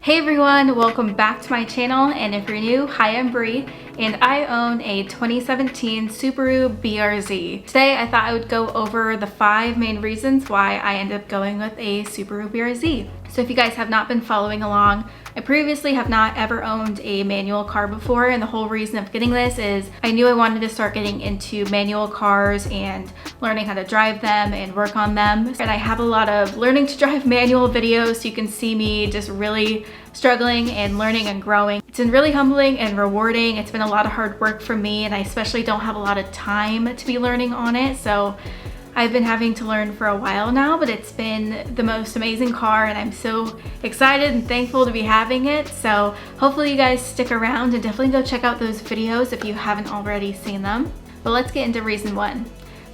Hey everyone, welcome back to my channel, and if you're new, hi, I'm Bree, and I own a 2017 Subaru BRZ. Today I thought I would go over the 5 main reasons why I ended up going with a Subaru BRZ. So if you guys have not been following along, I previously have not ever owned a manual car before, and the whole reason of getting this is I knew I wanted to start getting into manual cars and learning how to drive them and work on them. And I have a lot of learning to drive manual videos, so you can see me just really struggling and learning and growing. It's been really humbling and rewarding. It's been a lot of hard work for me, and I especially don't have a lot of time to be learning on it. So I've been having to learn for a while now, but it's been the most amazing car, and I'm so excited and thankful to be having it. So hopefully you guys stick around and definitely go check out those videos if you haven't already seen them. But let's get into reason 1.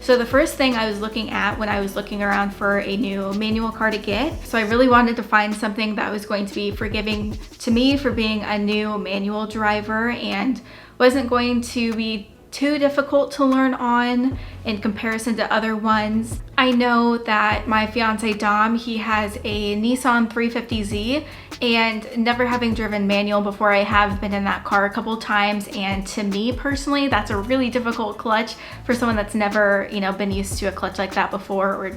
So the first thing I was looking at when I was looking around for a new manual car to get, so I really wanted to find something that was going to be forgiving to me for being a new manual driver and wasn't going to be too difficult to learn on in comparison to other ones. I know that my fiance Dom, he has a Nissan 350Z, and never having driven manual before, I have been in that car a couple times, and to me personally, that's a really difficult clutch for someone that's never, been used to a clutch like that before, or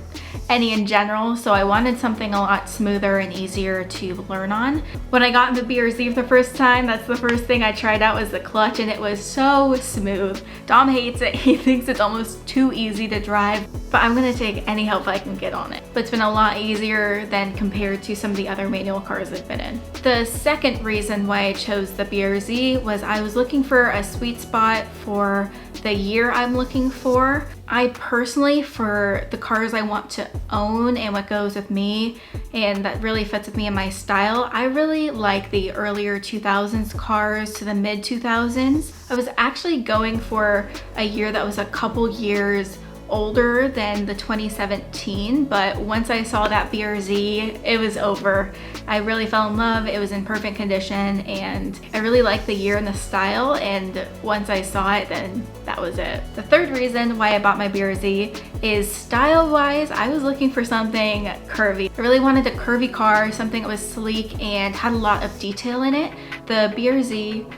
any in general. So I wanted something a lot smoother and easier to learn on. When I got in the BRZ for the first time, that's the first thing I tried out was the clutch, and it was so smooth. Dom hates it. He thinks it's almost too easy to drive, but I'm gonna take any help I can get on it. But it's been a lot easier than compared to some of the other manual cars I've been in. The second reason why I chose the BRZ was I was looking for a sweet spot for the year I'm looking for. I personally, for the cars I want to own and what goes with me and that really fits with me and my style, I really like the earlier 2000s cars to the mid 2000s. I was actually going for a year that was a couple years older than the 2017, but once I saw that BRZ, it was over. I really fell in love. It was in perfect condition, and I really liked the year and the style, and once I saw it, then that was it. The third reason why I bought my BRZ is style-wise, I was looking for something curvy. I really wanted a curvy car, something that was sleek and had a lot of detail in it. The BRZ,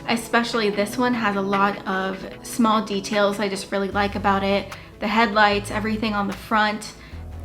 especially this one, has a lot of small details I just really like about it. The headlights, everything on the front,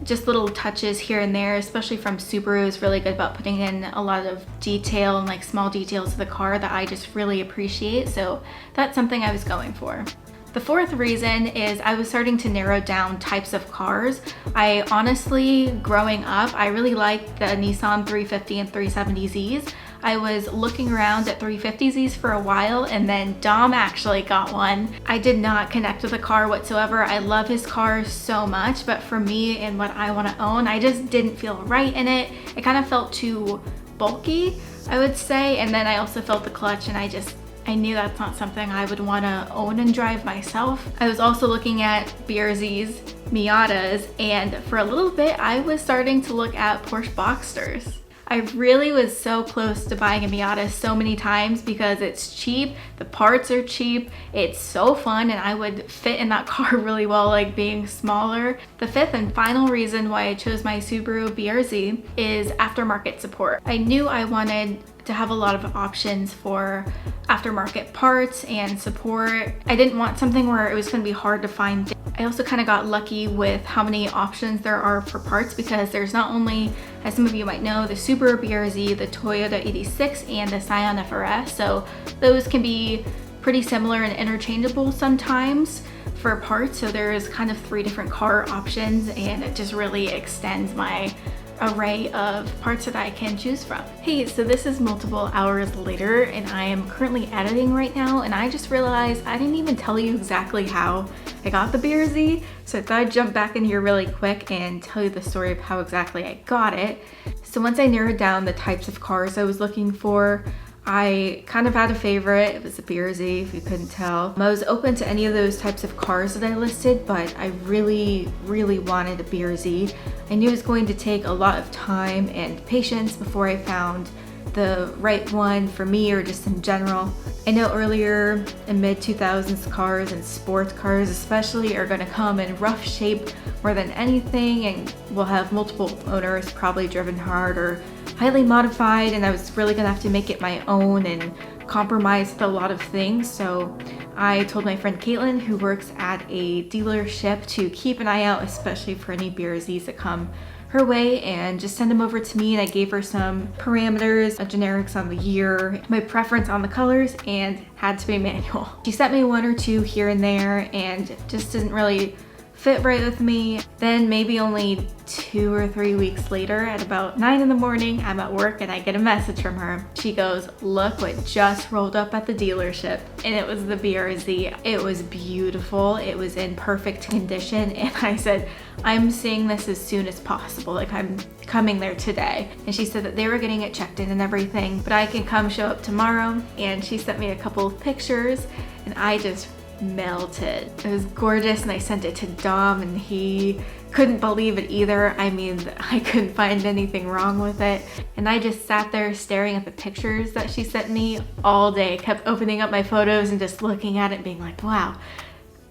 just little touches here and there, especially from Subaru, is really good about putting in a lot of detail and like small details of the car that I just really appreciate. So that's something I was going for. The fourth reason is I was starting to narrow down types of cars. I honestly, growing up, I really liked the Nissan 350 and 370Zs. I was looking around at 350Zs for a while, and then Dom actually got one. I did not connect with the car whatsoever. I love his car so much, but for me and what I want to own, I just didn't feel right in it. It kind of felt too bulky, I would say, and then I also felt the clutch, and I knew that's not something I would want to own and drive myself. I was also looking at BRZs, Miatas, and for a little bit I was starting to look at Porsche Boxsters. I really was so close to buying a Miata so many times because it's cheap, the parts are cheap, it's so fun, and I would fit in that car really well, like being smaller. The fifth and final reason why I chose my Subaru BRZ is aftermarket support. I knew I wanted to have a lot of options for aftermarket parts and support. I didn't want something where it was going to be hard to find. I also kind of got lucky with how many options there are for parts, because there's not only, as some of you might know, the Subaru BRZ, the Toyota 86, and the Scion FRS. So those can be pretty similar and interchangeable sometimes for parts. So there's kind of 3 different car options, and it just really extends my array of parts that I can choose from. Hey, so this is multiple hours later, and I am currently editing right now, and I just realized I didn't even tell you exactly how I got the BRZ, so I thought I'd jump back in here really quick and tell you the story of how exactly I got it. So once I narrowed down the types of cars I was looking for, I kind of had a favorite. It was a BRZ, if you couldn't tell. I was open to any of those types of cars that I listed, but I really, really wanted a BRZ. I knew it was going to take a lot of time and patience before I found the right one for me or just in general. I know earlier in mid-2000s cars and sports cars especially are going to come in rough shape more than anything and will have multiple owners, probably driven hard or highly modified, and I was really going to have to make it my own and compromise with a lot of things. So I told my friend Caitlin, who works at a dealership, to keep an eye out, especially for any BRZs that come her way, and just send them over to me. And I gave her some parameters, generics on the year, my preference on the colors, and had to be manual. She sent me one or two here and there and just didn't really fit right with me. Then maybe only 2 or 3 weeks later at about 9 in the morning, I'm at work and I get a message from her. She goes, "Look what just rolled up at the dealership." And it was the BRZ. It was beautiful. It was in perfect condition. And I said, "I'm seeing this as soon as possible. Like, I'm coming there today." And she said that they were getting it checked in and everything, but I can come show up tomorrow. And she sent me a couple of pictures and I just melted. It was gorgeous, and I sent it to Dom and he couldn't believe it either. I mean, I couldn't find anything wrong with it. And I just sat there staring at the pictures that she sent me all day. Kept opening up my photos and just looking at it and being like, wow,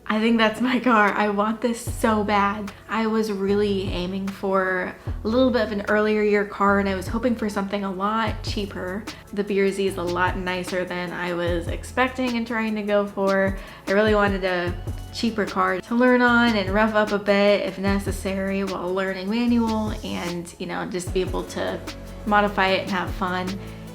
I think that's my car. I want this so bad. I was really aiming for a little bit of an earlier year car, and I was hoping for something a lot cheaper. The BRZ is a lot nicer than I was expecting and trying to go for. I really wanted a cheaper car to learn on and rev up a bit if necessary while learning manual, and just be able to modify it and have fun.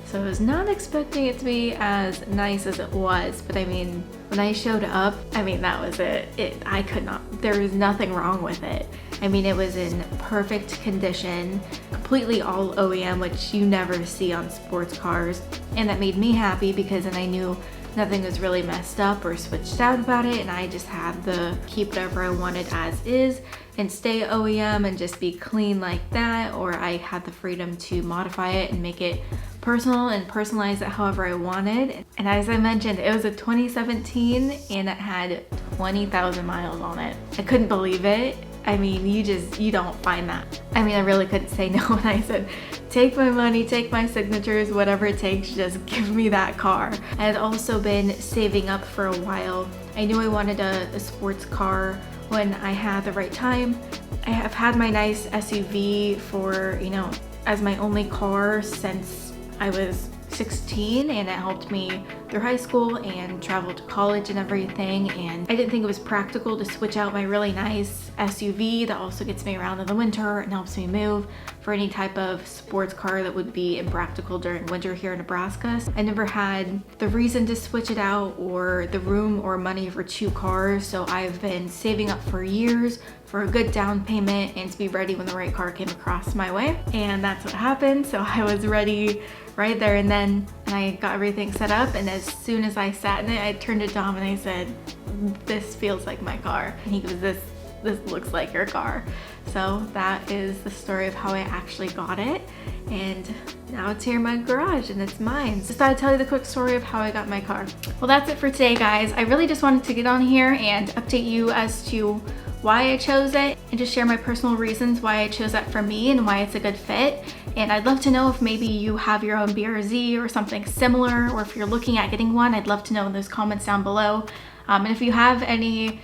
So I was not expecting it to be as nice as it was, but I mean, when I showed up, I mean, that was it. I could not, there was nothing wrong with it. I mean, it was in perfect condition, completely all OEM, which you never see on sports cars. And that made me happy because then I knew nothing was really messed up or switched out about it, and I just had to keep whatever I wanted as is and stay OEM and just be clean like that, or I had the freedom to modify it and make it personal and personalize it however I wanted. And as I mentioned, it was a 2017 and it had 20,000 miles on it. I couldn't believe it. I mean, you don't find that. I mean, I really couldn't say no when I said, take my money, take my signatures, whatever it takes, just give me that car. I had also been saving up for a while. I knew I wanted a sports car when I had the right time. I have had my nice SUV for, as my only car since I was 16, and it helped me through high school and travel to college and everything. And I didn't think it was practical to switch out my really nice SUV that also gets me around in the winter and helps me move for any type of sports car that would be impractical during winter here in Nebraska. I never had the reason to switch it out or the room or money for 2 cars, so I've been saving up for years for a good down payment and to be ready when the right car came across my way. And that's what happened. So I was ready right there and then, and I got everything set up, and as soon as I sat in it, I turned to Dom and I said, "This feels like my car." And he goes, this looks like your car. So that is the story of how I actually got it, and now it's here in my garage and it's mine. Just thought I'd tell you the quick story of how I got my car. Well, that's it for today, guys. I really just wanted to get on here and update you as to why I chose it and just share my personal reasons why I chose that for me and why it's a good fit. And I'd love to know if maybe you have your own BRZ or something similar, or if you're looking at getting one. I'd love to know in those comments down below. And if you have any,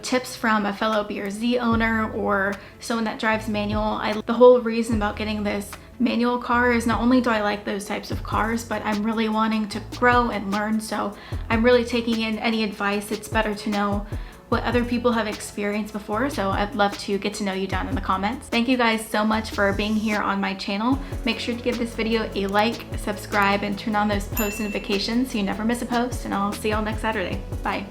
tips from a fellow BRZ owner or someone that drives manual, the whole reason about getting this manual car is not only do I like those types of cars, but I'm really wanting to grow and learn. So I'm really taking in any advice. It's better to know what other people have experienced before, so I'd love to get to know you down in the comments. Thank you guys so much for being here on my channel. Make sure to give this video a like, subscribe, and turn on those post notifications so you never miss a post, and I'll see y'all next Saturday. Bye.